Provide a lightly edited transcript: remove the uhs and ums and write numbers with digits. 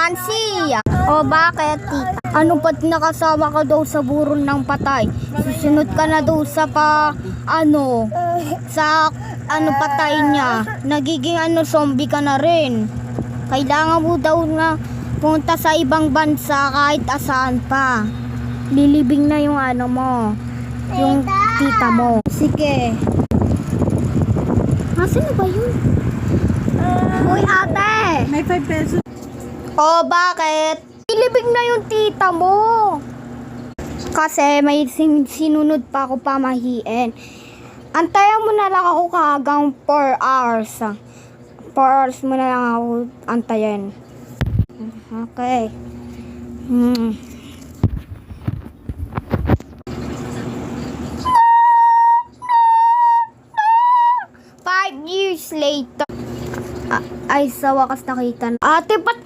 Nancy. O bakit, tita? Ano ba't nakasama ka daw sa burol ng patay? Susunod ka na daw sa patay niya. Nagiging zombie ka na rin. Kailangan mo daw na punta sa ibang bansa kahit asaan pa. Lilibing na yung yung tita mo. Sige. Nasaan na ba yun? Uy, ate! May 5 pesos. O bakit? Lilibing na yung tita mo. Kasi may sinunod pa ako pamahiin. Antayan mo na lang ako hanggang 4 hours. 4 hours mo na lang ako antayin. Okay. 5 years later. Ay, sa wakas nakita na. Ate, ba't